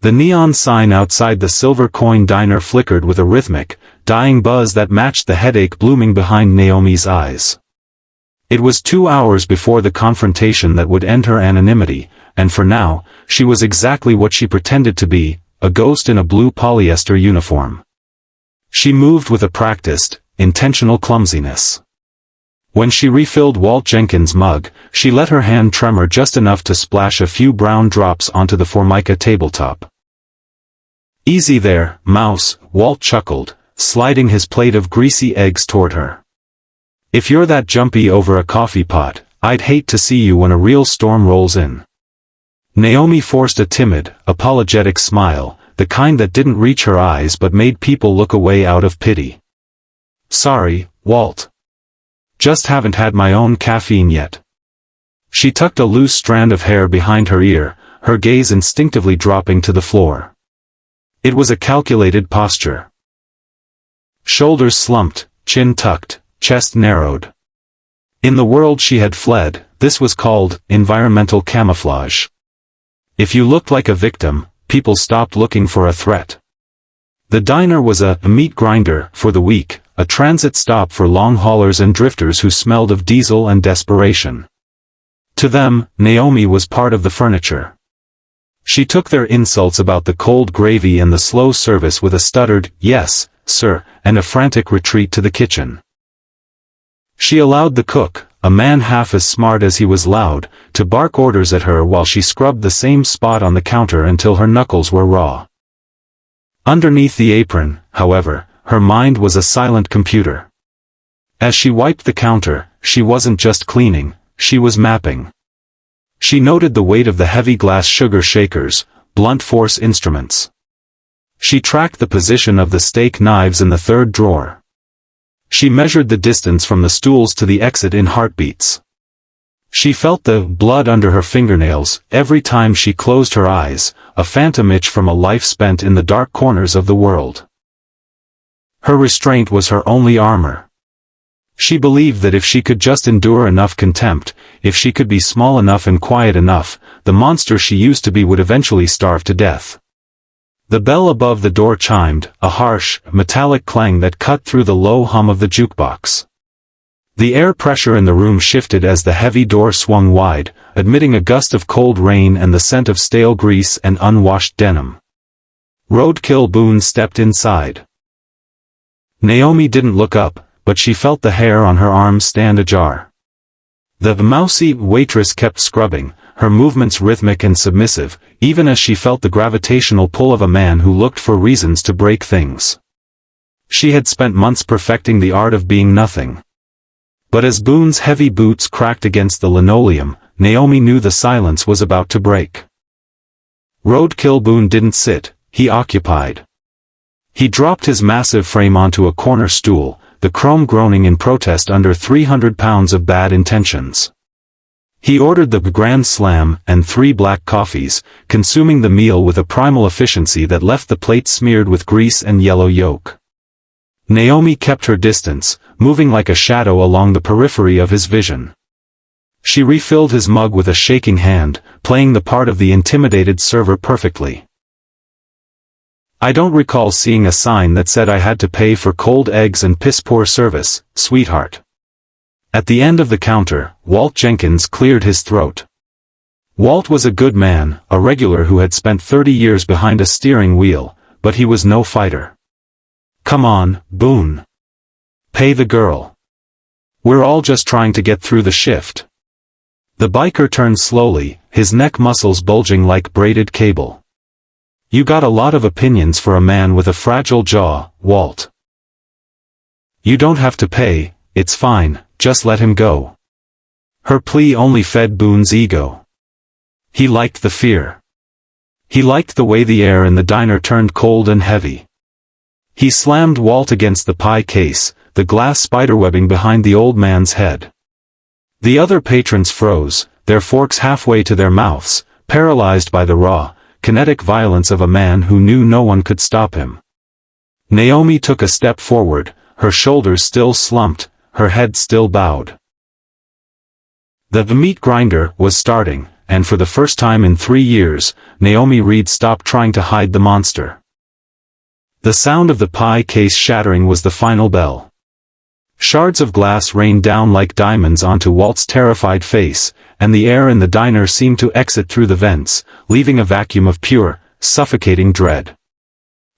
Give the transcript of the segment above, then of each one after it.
The neon sign outside the Silver Coin Diner flickered with a rhythmic, dying buzz that matched the headache blooming behind Naomi's eyes. It was 2 hours before the confrontation that would end her anonymity, and for now, she was exactly what she pretended to be, a ghost in a blue polyester uniform. She moved with a practiced, intentional clumsiness. When she refilled Walt Jenkins' mug, she let her hand tremor just enough to splash a few brown drops onto the Formica tabletop. "Easy there, mouse," Walt chuckled, sliding his plate of greasy eggs toward her. "If you're that jumpy over a coffee pot, I'd hate to see you when a real storm rolls in." Naomi forced a timid, apologetic smile, the kind that didn't reach her eyes but made people look away out of pity. "Sorry, Walt. Just haven't had my own caffeine yet." She tucked a loose strand of hair behind her ear, her gaze instinctively dropping to the floor. It was a calculated posture. Shoulders slumped, chin tucked, chest narrowed. In the world she had fled, this was called environmental camouflage. If you looked like a victim, people stopped looking for a threat. The diner was a meat grinder for the weak, a transit stop for long haulers and drifters who smelled of diesel and desperation. To them, Naomi was part of the furniture. She took their insults about the cold gravy and the slow service with a stuttered, "Yes, sir," and a frantic retreat to the kitchen. She allowed the cook, a man half as smart as he was loud, to bark orders at her while she scrubbed the same spot on the counter until her knuckles were raw. Underneath the apron, however, her mind was a silent computer. As she wiped the counter, she wasn't just cleaning, she was mapping. She noted the weight of the heavy glass sugar shakers, blunt force instruments. She tracked the position of the steak knives in the third drawer. She measured the distance from the stools to the exit in heartbeats. She felt the blood under her fingernails every time she closed her eyes, a phantom itch from a life spent in the dark corners of the world. Her restraint was her only armor. She believed that if she could just endure enough contempt, if she could be small enough and quiet enough, the monster she used to be would eventually starve to death. The bell above the door chimed, a harsh, metallic clang that cut through the low hum of the jukebox. The air pressure in the room shifted as the heavy door swung wide, admitting a gust of cold rain and the scent of stale grease and unwashed denim. Roadkill Boone stepped inside. Naomi didn't look up, but she felt the hair on her arms stand ajar. The mousy waitress kept scrubbing, her movements rhythmic and submissive, even as she felt the gravitational pull of a man who looked for reasons to break things. She had spent months perfecting the art of being nothing. But as Boone's heavy boots cracked against the linoleum, Naomi knew the silence was about to break. Roadkill Boone didn't sit, he occupied. He dropped his massive frame onto a corner stool, the chrome groaning in protest under 300 pounds of bad intentions. He ordered the Grand Slam and 3 black coffees, consuming the meal with a primal efficiency that left the plate smeared with grease and yellow yolk. Naomi kept her distance, moving like a shadow along the periphery of his vision. She refilled his mug with a shaking hand, playing the part of the intimidated server perfectly. "I don't recall seeing a sign that said I had to pay for cold eggs and piss-poor service, sweetheart." At the end of the counter, Walt Jenkins cleared his throat. Walt was a good man, a regular who had spent 30 years behind a steering wheel, but he was no fighter. "Come on, Boone. Pay the girl. We're all just trying to get through the shift." The biker turned slowly, his neck muscles bulging like braided cable. "You got a lot of opinions for a man with a fragile jaw, Walt. You don't have to pay, it's fine, just let him go." Her plea only fed Boone's ego. He liked the fear. He liked the way the air in the diner turned cold and heavy. He slammed Walt against the pie case, the glass spiderwebbing behind the old man's head. The other patrons froze, their forks halfway to their mouths, paralyzed by the raw, kinetic violence of a man who knew no one could stop him. Naomi took a step forward, her shoulders still slumped, her head still bowed. The meat grinder was starting, and for the first time in 3 years, Naomi Reed stopped trying to hide the monster. The sound of the pie case shattering was the final bell. Shards of glass rained down like diamonds onto Walt's terrified face, and the air in the diner seemed to exit through the vents, leaving a vacuum of pure, suffocating dread.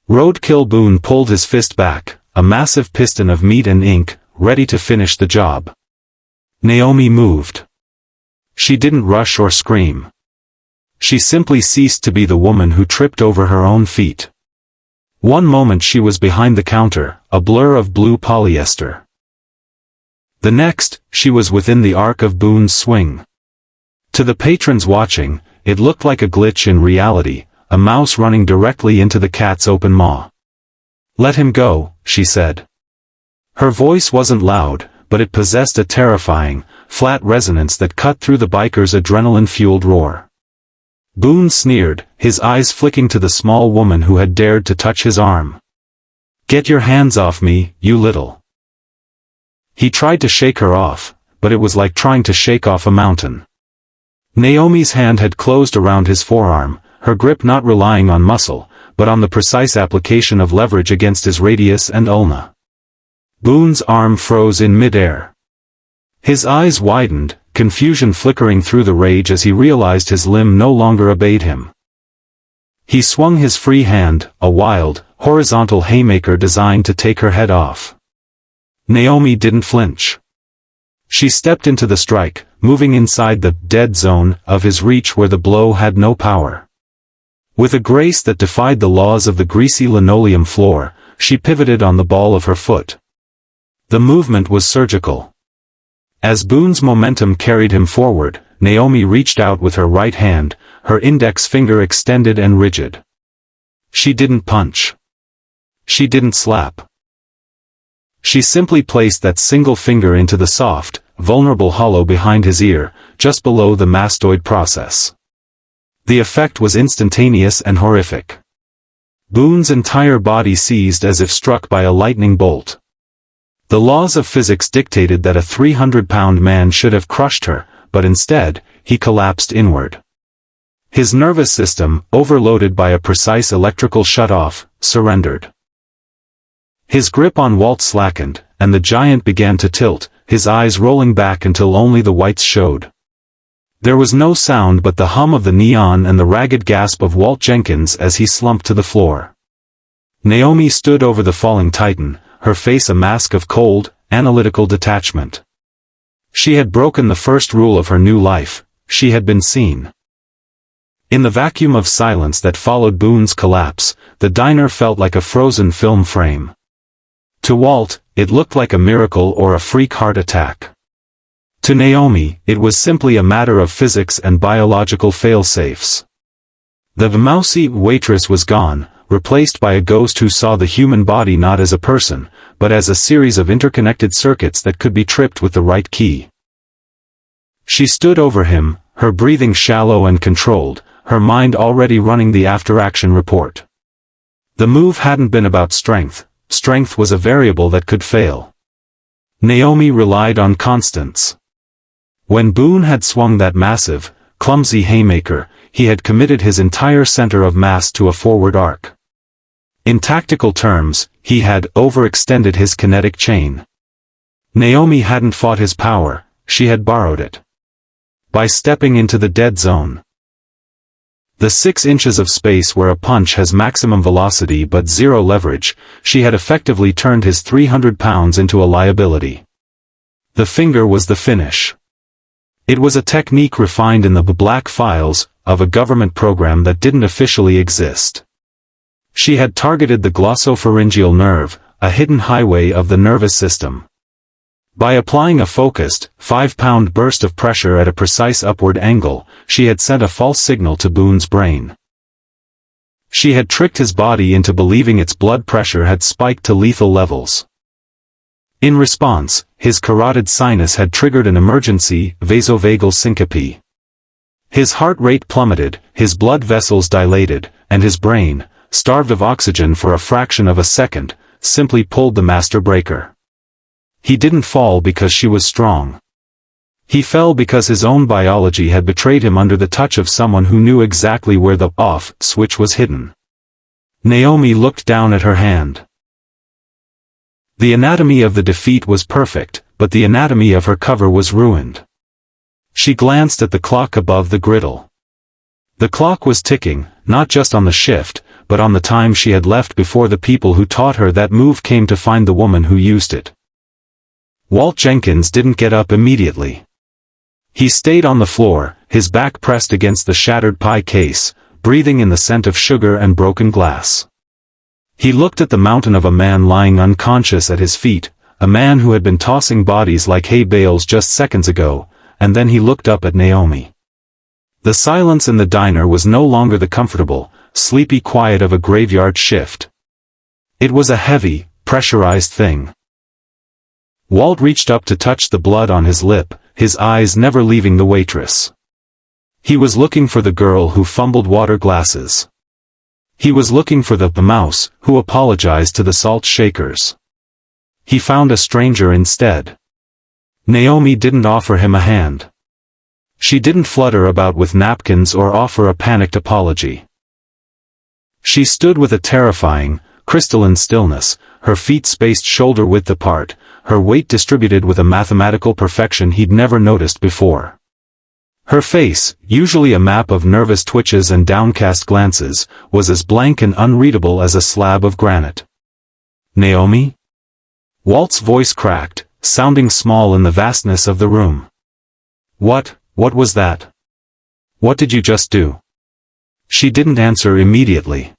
Roadkill Boone pulled his fist back, a massive piston of meat and ink, ready to finish the job. Naomi moved. She didn't rush or scream. She simply ceased to be the woman who tripped over her own feet. One moment she was behind the counter, a blur of blue polyester. The next, she was within the arc of Boone's swing. To the patrons watching, it looked like a glitch in reality, a mouse running directly into the cat's open maw. "Let him go," she said. Her voice wasn't loud, but it possessed a terrifying, flat resonance that cut through the biker's adrenaline-fueled roar. Boone sneered, his eyes flicking to the small woman who had dared to touch his arm. "Get your hands off me, you little." He tried to shake her off, but it was like trying to shake off a mountain. Naomi's hand had closed around his forearm, her grip not relying on muscle, but on the precise application of leverage against his radius and ulna. Boone's arm froze in mid-air. His eyes widened, confusion flickering through the rage as he realized his limb no longer obeyed him. He swung his free hand, a wild, horizontal haymaker designed to take her head off. Naomi didn't flinch. She stepped into the strike, moving inside the dead zone of his reach where the blow had no power. With a grace that defied the laws of the greasy linoleum floor, she pivoted on the ball of her foot. The movement was surgical. As Boone's momentum carried him forward, Naomi reached out with her right hand, her index finger extended and rigid. She didn't punch. She didn't slap. She simply placed that single finger into the soft, vulnerable hollow behind his ear, just below the mastoid process. The effect was instantaneous and horrific. Boone's entire body seized as if struck by a lightning bolt. The laws of physics dictated that a 300-pound man should have crushed her, but instead, he collapsed inward. His nervous system, overloaded by a precise electrical shut-off, surrendered. His grip on Walt slackened, and the giant began to tilt, his eyes rolling back until only the whites showed. There was no sound but the hum of the neon and the ragged gasp of Walt Jenkins as he slumped to the floor. Naomi stood over the falling titan, her face a mask of cold, analytical detachment. She had broken the first rule of her new life, she had been seen. In the vacuum of silence that followed Boone's collapse, the diner felt like a frozen film frame. To Walt, it looked like a miracle or a freak heart attack. To Naomi, it was simply a matter of physics and biological fail-safes. The mousy waitress was gone, replaced by a ghost who saw the human body not as a person, but as a series of interconnected circuits that could be tripped with the right key. She stood over him, her breathing shallow and controlled, her mind already running the after-action report. The move hadn't been about strength. Strength was a variable that could fail. Naomi relied on constants. When Boone had swung that massive, clumsy haymaker, he had committed his entire center of mass to a forward arc. In tactical terms, he had overextended his kinetic chain. Naomi hadn't fought his power, she had borrowed it. By stepping into the dead zone. The 6 inches of space where a punch has maximum velocity but zero leverage, she had effectively turned his 300 pounds into a liability. The finger was the finish. It was a technique refined in the black files of a government program that didn't officially exist. She had targeted the glossopharyngeal nerve, a hidden highway of the nervous system. By applying a focused, 5-pound burst of pressure at a precise upward angle, she had sent a false signal to Boone's brain. She had tricked his body into believing its blood pressure had spiked to lethal levels. In response, his carotid sinus had triggered an emergency vasovagal syncope. His heart rate plummeted, his blood vessels dilated, and his brain, starved of oxygen for a fraction of a second, simply pulled the master breaker. He didn't fall because she was strong. He fell because his own biology had betrayed him under the touch of someone who knew exactly where the off switch was hidden. Naomi looked down at her hand. The anatomy of the defeat was perfect, but the anatomy of her cover was ruined. She glanced at the clock above the griddle. The clock was ticking, not just on the shift, but on the time she had left before the people who taught her that move came to find the woman who used it. Walt Jenkins didn't get up immediately. He stayed on the floor, his back pressed against the shattered pie case, breathing in the scent of sugar and broken glass. He looked at the mountain of a man lying unconscious at his feet, a man who had been tossing bodies like hay bales just seconds ago, and then he looked up at Naomi. The silence in the diner was no longer the comfortable, sleepy quiet of a graveyard shift. It was a heavy, pressurized thing. Walt reached up to touch the blood on his lip, his eyes never leaving the waitress. He was looking for the girl who fumbled water glasses. He was looking for the mouse who apologized to the salt shakers. He found a stranger instead. Naomi didn't offer him a hand. She didn't flutter about with napkins or offer a panicked apology. She stood with a terrifying, crystalline stillness, her feet spaced shoulder-width apart, her weight distributed with a mathematical perfection he'd never noticed before. Her face, usually a map of nervous twitches and downcast glances, was as blank and unreadable as a slab of granite. "Naomi?" Walt's voice cracked, sounding small in the vastness of the room. What was that? What did you just do?" She didn't answer immediately.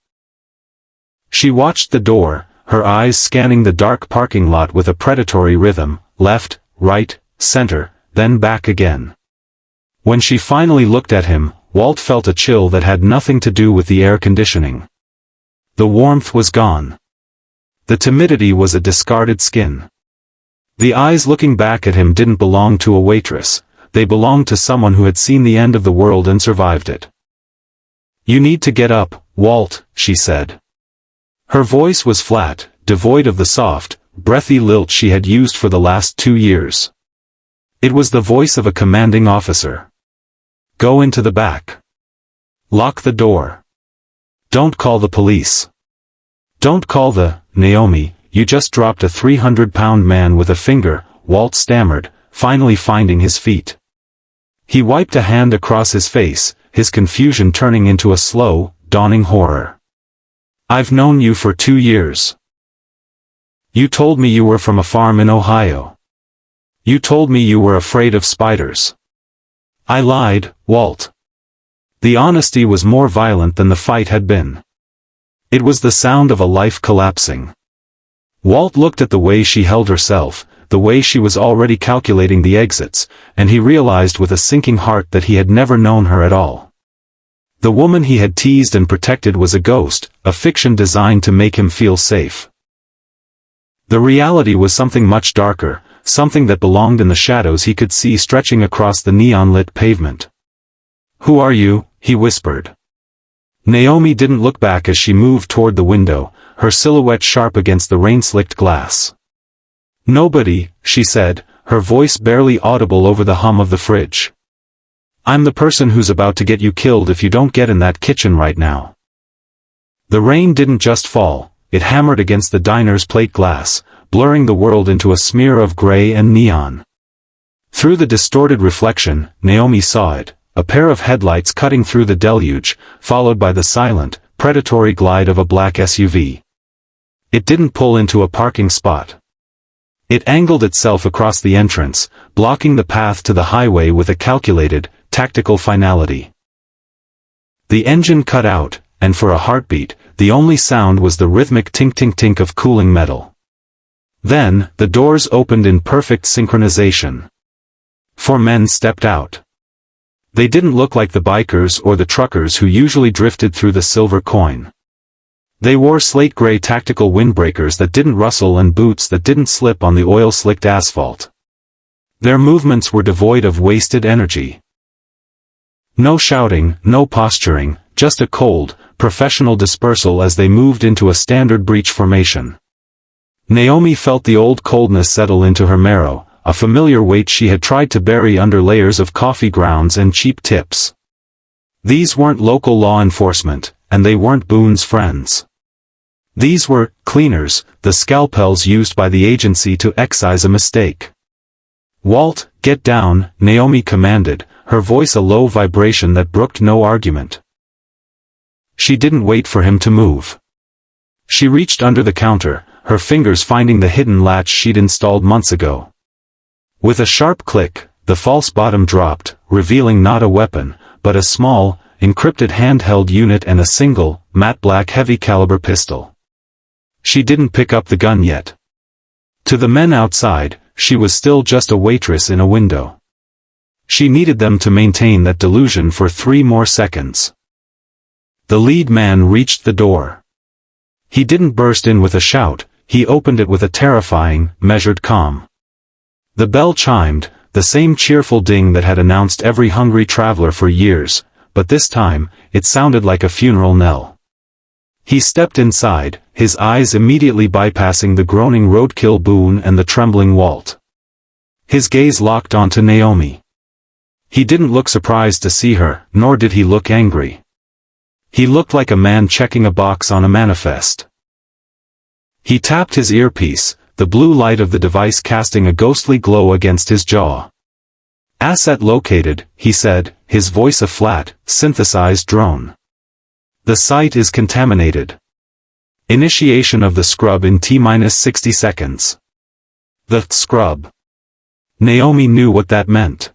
She watched the door, her eyes scanning the dark parking lot with a predatory rhythm, left, right, center, then back again. When she finally looked at him, Walt felt a chill that had nothing to do with the air conditioning. The warmth was gone. The timidity was a discarded skin. The eyes looking back at him didn't belong to a waitress, they belonged to someone who had seen the end of the world and survived it. "You need to get up, Walt," she said. Her voice was flat, devoid of the soft, breathy lilt she had used for the last 2 years. It was the voice of a commanding officer. "Go into the back. Lock the door. Don't call the police. Don't call the..." "Naomi, you just dropped a 300-pound man with a finger," Walt stammered, finally finding his feet. He wiped a hand across his face, his confusion turning into a slow, dawning horror. "I've known you for 2 years. You told me you were from a farm in Ohio. You told me you were afraid of spiders." "I lied, Walt." The honesty was more violent than the fight had been. It was the sound of a life collapsing. Walt looked at the way she held herself, the way she was already calculating the exits, and he realized with a sinking heart that he had never known her at all. The woman he had teased and protected was a ghost, a fiction designed to make him feel safe. The reality was something much darker, something that belonged in the shadows he could see stretching across the neon-lit pavement. "Who are you?" he whispered. Naomi didn't look back as she moved toward the window, her silhouette sharp against the rain-slicked glass. "Nobody," she said, her voice barely audible over the hum of the fridge. "I'm the person who's about to get you killed if you don't get in that kitchen right now." The rain didn't just fall, it hammered against the diner's plate glass, blurring the world into a smear of gray and neon. Through the distorted reflection, Naomi saw it, a pair of headlights cutting through the deluge, followed by the silent, predatory glide of a black SUV. It didn't pull into a parking spot. It angled itself across the entrance, blocking the path to the highway with a calculated, tactical finality. The engine cut out, and for a heartbeat, the only sound was the rhythmic tink-tink-tink of cooling metal. Then, the doors opened in perfect synchronization. 4 men stepped out. They didn't look like the bikers or the truckers who usually drifted through the silver coin. They wore slate-gray tactical windbreakers that didn't rustle and boots that didn't slip on the oil-slicked asphalt. Their movements were devoid of wasted energy. No shouting, no posturing, just a cold, professional dispersal as they moved into a standard breach formation. Naomi felt the old coldness settle into her marrow, a familiar weight she had tried to bury under layers of coffee grounds and cheap tips. These weren't local law enforcement, and they weren't Boone's friends. These were cleaners, the scalpels used by the agency to excise a mistake. "Walt, get down," Naomi commanded, her voice a low vibration that brooked no argument. She didn't wait for him to move. She reached under the counter, her fingers finding the hidden latch she'd installed months ago. With a sharp click, the false bottom dropped, revealing not a weapon, but a small, encrypted handheld unit and a single, matte black heavy-caliber pistol. She didn't pick up the gun yet. To the men outside, she was still just a waitress in a window. She needed them to maintain that delusion for 3 more seconds. The lead man reached the door. He didn't burst in with a shout, he opened it with a terrifying, measured calm. The bell chimed, the same cheerful ding that had announced every hungry traveler for years, but this time, it sounded like a funeral knell. He stepped inside, his eyes immediately bypassing the groaning Roadkill Boone and the trembling Walt. His gaze locked onto Naomi. He didn't look surprised to see her, nor did he look angry. He looked like a man checking a box on a manifest. He tapped his earpiece, the blue light of the device casting a ghostly glow against his jaw. "Asset located," he said, his voice a flat, synthesized drone. "The site is contaminated. Initiation of the scrub in T-60 seconds." The scrub. Naomi knew what that meant.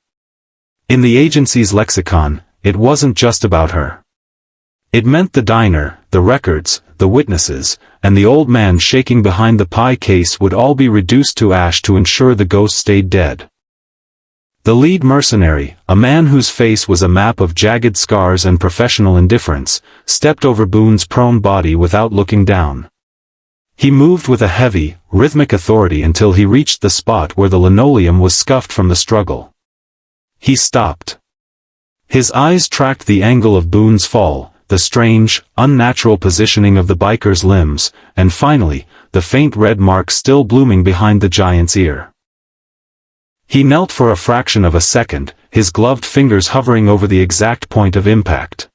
In the agency's lexicon, it wasn't just about her. It meant the diner, the records, the witnesses, and the old man shaking behind the pie case would all be reduced to ash to ensure the ghost stayed dead. The lead mercenary, a man whose face was a map of jagged scars and professional indifference, stepped over Boone's prone body without looking down. He moved with a heavy, rhythmic authority until he reached the spot where the linoleum was scuffed from the struggle. He stopped. His eyes tracked the angle of Boone's fall, the strange, unnatural positioning of the biker's limbs, and finally, the faint red mark still blooming behind the giant's ear. He knelt for a fraction of a second, his gloved fingers hovering over the exact point of impact.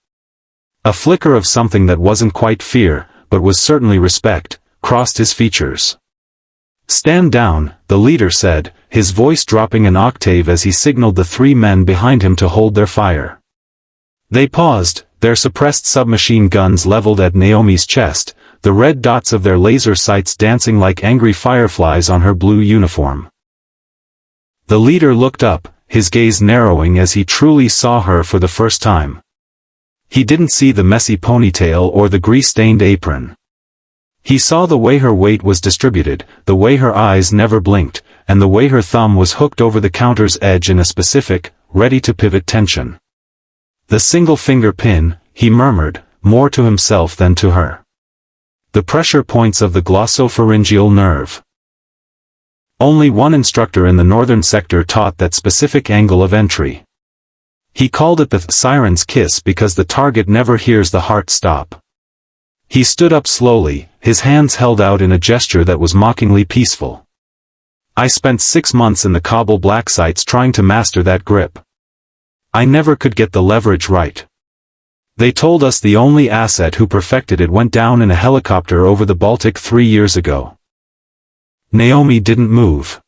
A flicker of something that wasn't quite fear, but was certainly respect, crossed his features. "Stand down," the leader said, his voice dropping an octave as he signaled the 3 men behind him to hold their fire. They paused, their suppressed submachine guns leveled at Naomi's chest, the red dots of their laser sights dancing like angry fireflies on her blue uniform. The leader looked up, his gaze narrowing as he truly saw her for the first time. He didn't see the messy ponytail or the grease-stained apron. He saw the way her weight was distributed, the way her eyes never blinked, and the way her thumb was hooked over the counter's edge in a specific, ready-to-pivot tension. "The single-finger pin," he murmured, more to himself than to her. "The pressure points of the glossopharyngeal nerve." Only one instructor in the northern sector taught that specific angle of entry. He called it the siren's kiss because the target never hears the heart stop. He stood up slowly, his hands held out in a gesture that was mockingly peaceful. "I spent 6 months in the Kabul black sites trying to master that grip. I never could get the leverage right. They told us the only asset who perfected it went down in a helicopter over the Baltic 3 years ago." Naomi didn't move.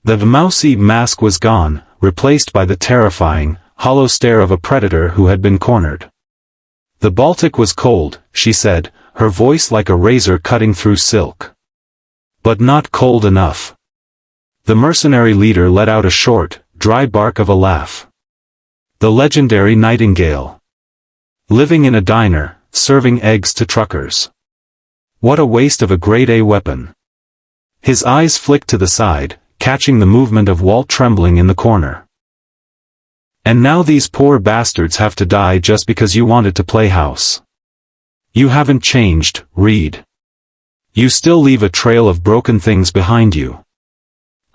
The mousy mask was gone, replaced by the terrifying, hollow stare of a predator who had been cornered. "The Baltic was cold," she said, her voice like a razor cutting through silk. "But not cold enough." The mercenary leader let out a short, dry bark of a laugh. "The legendary Nightingale. Living in a diner, serving eggs to truckers. What a waste of a grade A weapon." His eyes flicked to the side, catching the movement of Walt trembling in the corner. "And now these poor bastards have to die just because you wanted to play house. You haven't changed, Reed. You still leave a trail of broken things behind you."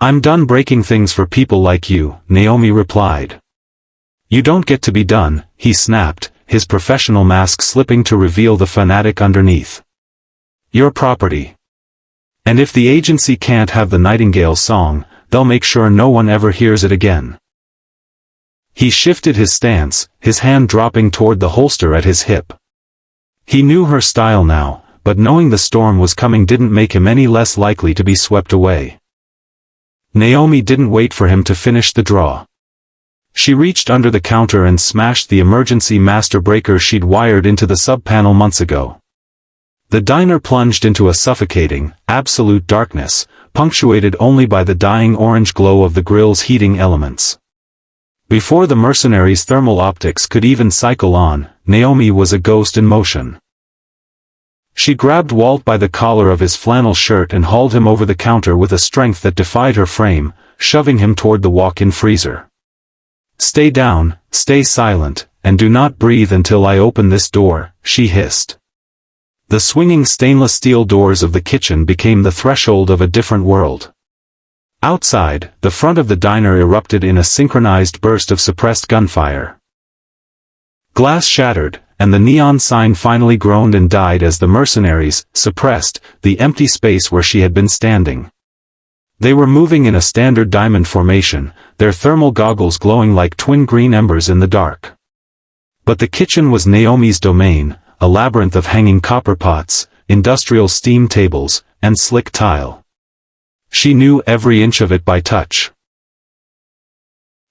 "I'm done breaking things for people like you," Naomi replied. "You don't get to be done," he snapped, his professional mask slipping to reveal the fanatic underneath. "Your property. And if the agency can't have the Nightingale song, they'll make sure no one ever hears it again. He shifted his stance, his hand dropping toward the holster at his hip. He knew her style now, but knowing the storm was coming didn't make him any less likely to be swept away. Naomi didn't wait for him to finish the draw. She reached under the counter and smashed the emergency master breaker she'd wired into the sub-panel months ago. The diner plunged into a suffocating, absolute darkness, punctuated only by the dying orange glow of the grill's heating elements. Before the mercenaries' thermal optics could even cycle on, Naomi was a ghost in motion. She grabbed Walt by the collar of his flannel shirt and hauled him over the counter with a strength that defied her frame, shoving him toward the walk-in freezer. "Stay down, stay silent, and do not breathe until I open this door," she hissed. The swinging stainless steel doors of the kitchen became the threshold of a different world. Outside, the front of the diner erupted in a synchronized burst of suppressed gunfire. Glass shattered, and the neon sign finally groaned and died as the mercenaries suppressed the empty space where she had been standing. They were moving in a standard diamond formation, their thermal goggles glowing like twin green embers in the dark. But the kitchen was Naomi's domain, a labyrinth of hanging copper pots, industrial steam tables, and slick tile. She knew every inch of it by touch.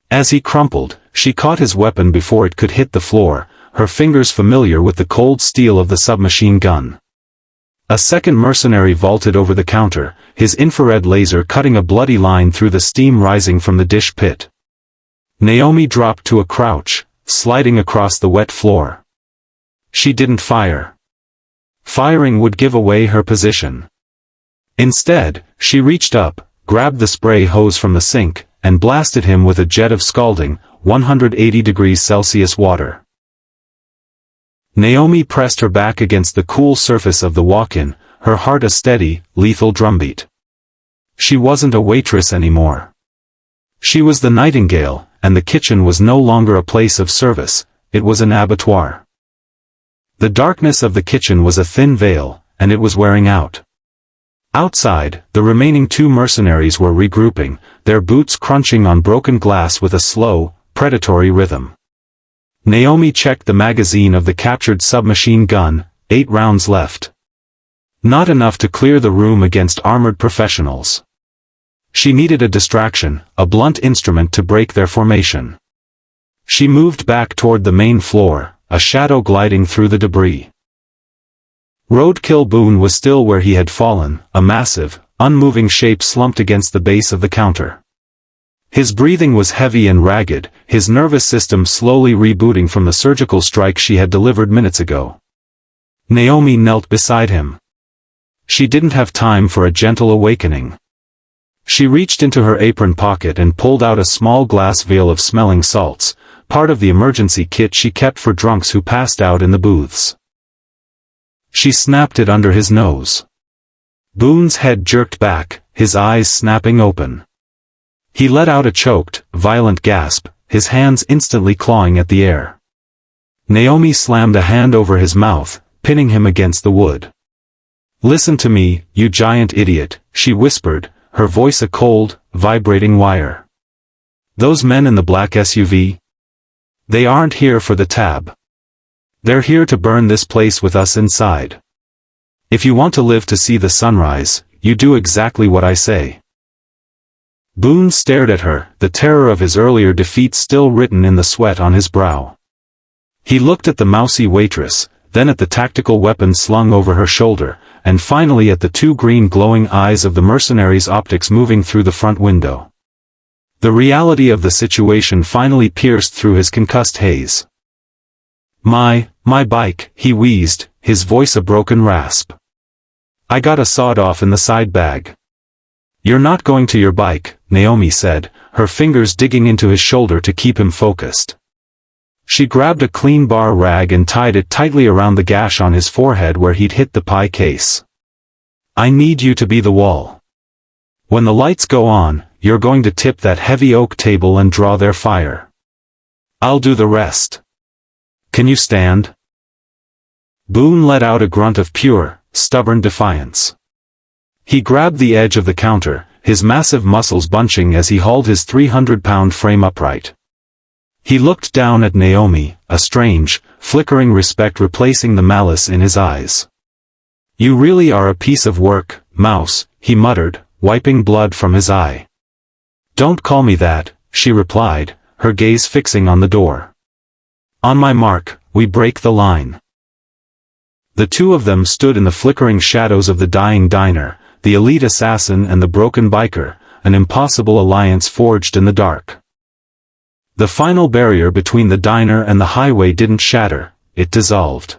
As he crumpled, she caught his weapon before it could hit the floor, her fingers familiar with the cold steel of the submachine gun. A second mercenary vaulted over the counter, his infrared laser cutting a bloody line through the steam rising from the dish pit. Naomi dropped to a crouch, sliding across the wet floor. She didn't fire. Firing would give away her position. Instead, she reached up, grabbed the spray hose from the sink, and blasted him with a jet of scalding, 180 degrees Celsius water. Naomi pressed her back against the cool surface of the walk-in, her heart a steady, lethal drumbeat. She wasn't a waitress anymore. She was the Nightingale, and the kitchen was no longer a place of service, it was an abattoir. The darkness of the kitchen was a thin veil, and it was wearing out. Outside, the remaining two mercenaries were regrouping, their boots crunching on broken glass with a slow, predatory rhythm. Naomi checked the magazine of the captured submachine gun, 8 rounds left. Not enough to clear the room against armored professionals. She needed a distraction, a blunt instrument to break their formation. She moved back toward the main floor, a shadow gliding through the debris. Roadkill Boone was still where he had fallen, a massive, unmoving shape slumped against the base of the counter. His breathing was heavy and ragged, his nervous system slowly rebooting from the surgical strike she had delivered minutes ago. Naomi knelt beside him. She didn't have time for a gentle awakening. She reached into her apron pocket and pulled out a small glass vial of smelling salts, part of the emergency kit she kept for drunks who passed out in the booths. She snapped it under his nose. Boone's head jerked back, his eyes snapping open. He let out a choked, violent gasp, his hands instantly clawing at the air. Naomi slammed a hand over his mouth, pinning him against the wood. "Listen to me, you giant idiot," she whispered, her voice a cold, vibrating wire. "Those men in the black SUV? They aren't here for the tab. They're here to burn this place with us inside. If you want to live to see the sunrise, you do exactly what I say." Boone stared at her, the terror of his earlier defeat still written in the sweat on his brow. He looked at the mousy waitress, then at the tactical weapon slung over her shoulder, and finally at the two green glowing eyes of the mercenary's optics moving through the front window. The reality of the situation finally pierced through his concussed haze. My bike," he wheezed, his voice a broken rasp. "I got a sawed-off in the side bag." "You're not going to your bike," Naomi said, her fingers digging into his shoulder to keep him focused. She grabbed a clean bar rag and tied it tightly around the gash on his forehead where he'd hit the pie case. "I need you to be the wall. When the lights go on, you're going to tip that heavy oak table and draw their fire. I'll do the rest. Can you stand?" Boone let out a grunt of pure, stubborn defiance. He grabbed the edge of the counter, his massive muscles bunching as he hauled his 300-pound frame upright. He looked down at Naomi, a strange, flickering respect replacing the malice in his eyes. "You really are a piece of work, Mouse," he muttered, wiping blood from his eye. "Don't call me that," she replied, her gaze fixing on the door. "On my mark, we break the line." The two of them stood in the flickering shadows of the dying diner, the elite assassin and the broken biker, an impossible alliance forged in the dark. The final barrier between the diner and the highway didn't shatter, it dissolved.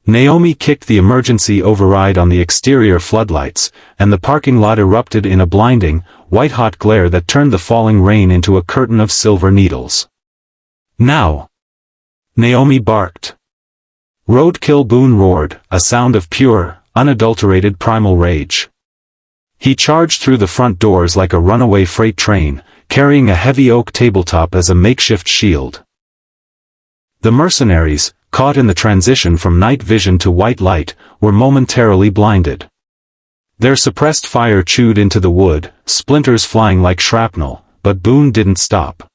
Naomi kicked the emergency override on the exterior floodlights, and the parking lot erupted in a blinding, white-hot glare that turned the falling rain into a curtain of silver needles. "Now!" Naomi barked. Roadkill Boone roared, a sound of pure, unadulterated primal rage. He charged through the front doors like a runaway freight train, carrying a heavy oak tabletop as a makeshift shield. The mercenaries, caught in the transition from night vision to white light, were momentarily blinded. Their suppressed fire chewed into the wood, splinters flying like shrapnel, but Boone didn't stop.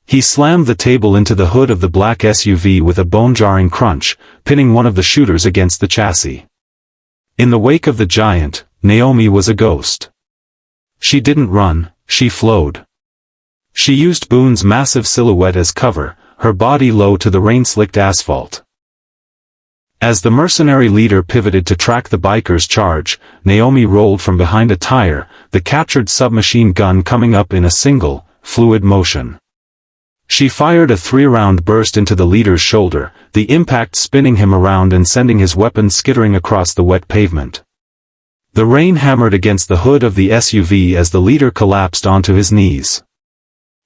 He slammed the table into the hood of the black SUV with a bone-jarring crunch, pinning one of the shooters against the chassis. In the wake of the giant, Naomi was a ghost. She didn't run, she flowed. She used Boone's massive silhouette as cover, her body low to the rain-slicked asphalt. As the mercenary leader pivoted to track the biker's charge, Naomi rolled from behind a tire, the captured submachine gun coming up in a single, fluid motion. She fired a 3-round burst into the leader's shoulder, the impact spinning him around and sending his weapon skittering across the wet pavement. The rain hammered against the hood of the SUV as the leader collapsed onto his knees.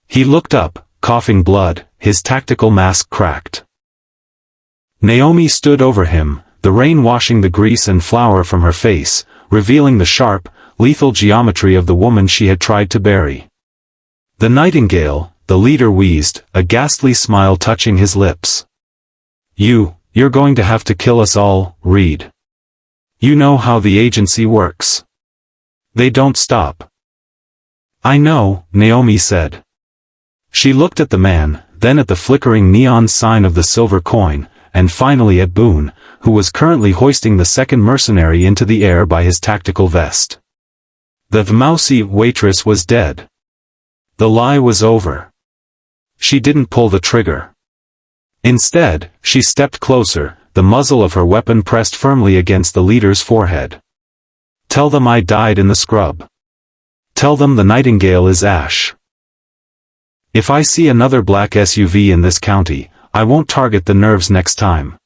He looked up, coughing blood, his tactical mask cracked. Naomi stood over him, the rain washing the grease and flour from her face, revealing the sharp, lethal geometry of the woman she had tried to bury. "The Nightingale," the leader wheezed, a ghastly smile touching his lips. You're going to have to kill us all, Reed. You know how the agency works. They don't stop." "I know," Naomi said. She looked at the man, then at the flickering neon sign of the silver coin, and finally at Boone, who was currently hoisting the second mercenary into the air by his tactical vest. The mousy waitress was dead. The lie was over. She didn't pull the trigger. Instead, she stepped closer, the muzzle of her weapon pressed firmly against the leader's forehead. "Tell them I died in the scrub. Tell them the Nightingale is ash. If I see another black SUV in this county, I won't target the nerves next time.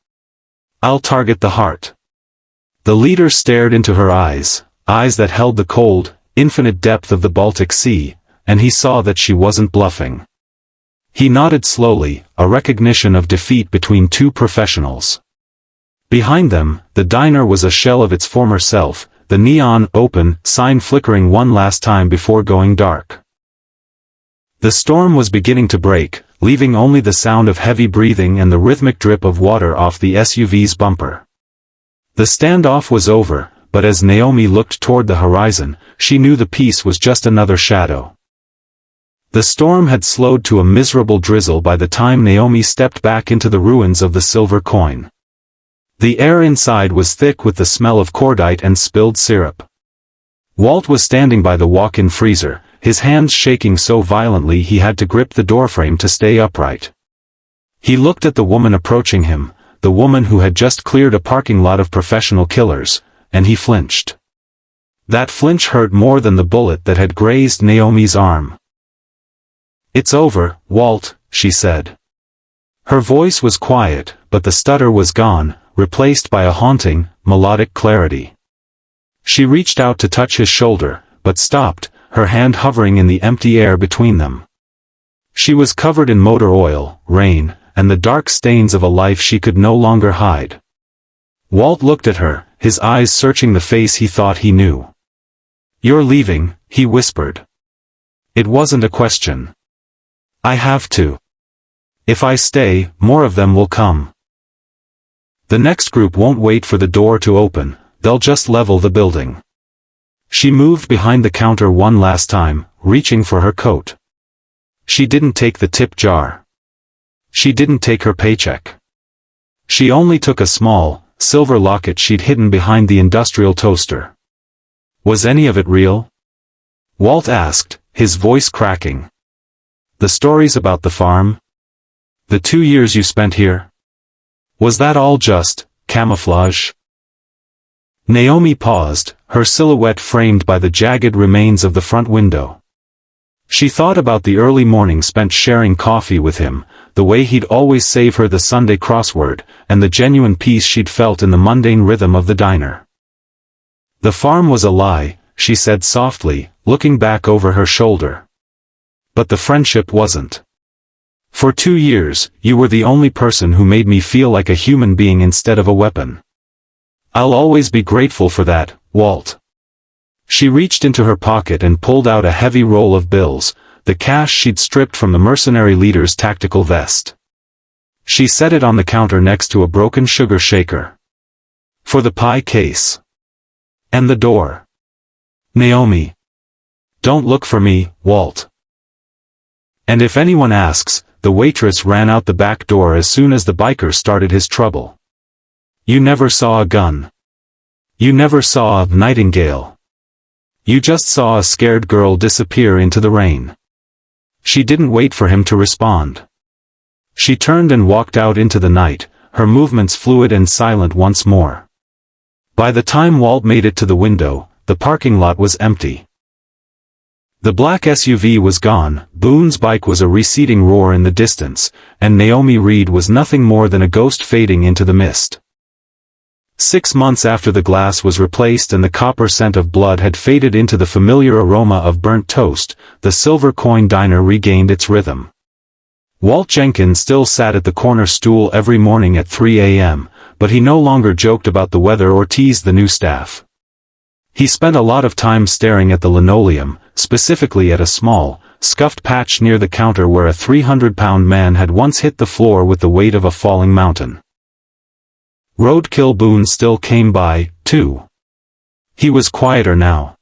I'll target the heart." The leader stared into her eyes, eyes that held the cold, infinite depth of the Baltic Sea, and he saw that she wasn't bluffing. He nodded slowly, a recognition of defeat between two professionals. Behind them, the diner was a shell of its former self, the neon, open, sign flickering one last time before going dark. The storm was beginning to break, leaving only the sound of heavy breathing and the rhythmic drip of water off the SUV's bumper. The standoff was over, but as Naomi looked toward the horizon, she knew the peace was just another shadow. The storm had slowed to a miserable drizzle by the time Naomi stepped back into the ruins of the silver coin. The air inside was thick with the smell of cordite and spilled syrup. Walt was standing by the walk-in freezer, his hands shaking so violently he had to grip the doorframe to stay upright. He looked at the woman approaching him, the woman who had just cleared a parking lot of professional killers, and he flinched. That flinch hurt more than the bullet that had grazed Naomi's arm. "It's over, Walt," she said. Her voice was quiet, but the stutter was gone, replaced by a haunting, melodic clarity. She reached out to touch his shoulder, but stopped, her hand hovering in the empty air between them. She was covered in motor oil, rain, and the dark stains of a life she could no longer hide. Walt looked at her, his eyes searching the face he thought he knew. "You're leaving," he whispered. It wasn't a question. "I have to. If I stay, more of them will come. The next group won't wait for the door to open, they'll just level the building. She moved behind the counter one last time, reaching for her coat. She didn't take the tip jar. She didn't take her paycheck. She only took a small, silver locket she'd hidden behind the industrial toaster. Was any of it real? Walt asked, his voice cracking. The stories about the farm? The 2 years you spent here? Was that all just camouflage? Naomi paused, her silhouette framed by the jagged remains of the front window. She thought about the early morning spent sharing coffee with him, the way he'd always save her the Sunday crossword, and the genuine peace she'd felt in the mundane rhythm of the diner. The farm was a lie, she said softly, looking back over her shoulder. But the friendship wasn't. For 2 years, you were the only person who made me feel like a human being instead of a weapon. I'll always be grateful for that, Walt. She reached into her pocket and pulled out a heavy roll of bills, the cash she'd stripped from the mercenary leader's tactical vest. She set it on the counter next to a broken sugar shaker. For the pie case. And the door. Naomi. Don't look for me, Walt. And if anyone asks, the waitress ran out the back door as soon as the biker started his trouble. You never saw a gun. You never saw a Nightingale. You just saw a scared girl disappear into the rain. She didn't wait for him to respond. She turned and walked out into the night, her movements fluid and silent once more. By the time Walt made it to the window, the parking lot was empty. The black SUV was gone, Boone's bike was a receding roar in the distance, and Naomi Reed was nothing more than a ghost fading into the mist. 6 months after the glass was replaced and the copper scent of blood had faded into the familiar aroma of burnt toast, the Silver Coin Diner regained its rhythm. Walt Jenkins still sat at the corner stool every morning at 3 a.m., but he no longer joked about the weather or teased the new staff. He spent a lot of time staring at the linoleum, specifically at a small, scuffed patch near the counter where a 300-pound man had once hit the floor with the weight of a falling mountain. Roadkill Boone still came by, too. He was quieter now.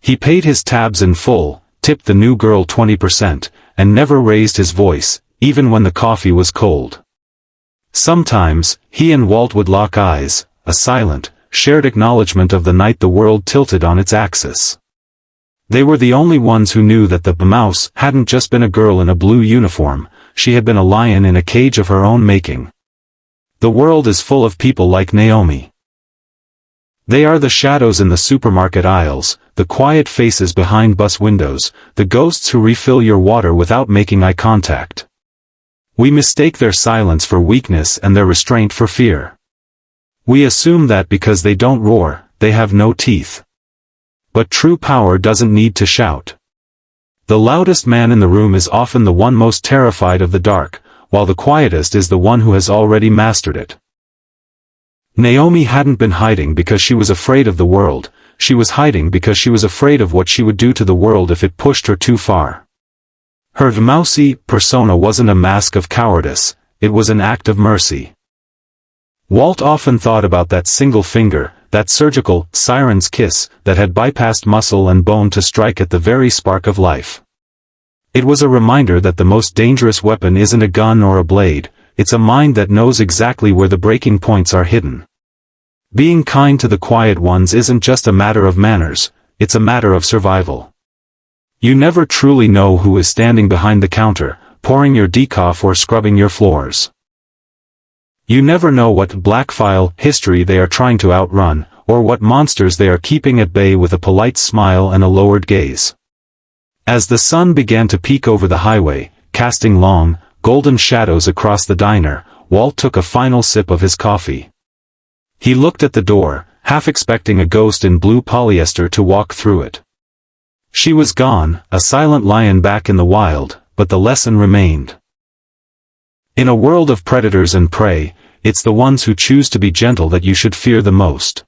He paid his tabs in full, tipped the new girl 20%, and never raised his voice, even when the coffee was cold. Sometimes, he and Walt would lock eyes, a silent, shared acknowledgement of the night the world tilted on its axis. They were the only ones who knew that the mouse hadn't just been a girl in a blue uniform, she had been a lion in a cage of her own making. The world is full of people like Naomi. They are the shadows in the supermarket aisles, the quiet faces behind bus windows, the ghosts who refill your water without making eye contact. We mistake their silence for weakness and their restraint for fear. We assume that because they don't roar, they have no teeth. But true power doesn't need to shout. The loudest man in the room is often the one most terrified of the dark, while the quietest is the one who has already mastered it. Naomi hadn't been hiding because she was afraid of the world, she was hiding because she was afraid of what she would do to the world if it pushed her too far. Her mousy persona wasn't a mask of cowardice, it was an act of mercy. Walt often thought about that single finger, that surgical, siren's kiss, that had bypassed muscle and bone to strike at the very spark of life. It was a reminder that the most dangerous weapon isn't a gun or a blade, it's a mind that knows exactly where the breaking points are hidden. Being kind to the quiet ones isn't just a matter of manners, it's a matter of survival. You never truly know who is standing behind the counter, pouring your decaf or scrubbing your floors. You never know what black file history they are trying to outrun, or what monsters they are keeping at bay with a polite smile and a lowered gaze. As the sun began to peek over the highway, casting long, golden shadows across the diner, Walt took a final sip of his coffee. He looked at the door, half expecting a ghost in blue polyester to walk through it. She was gone, a silent lion back in the wild, but the lesson remained. In a world of predators and prey, it's the ones who choose to be gentle that you should fear the most.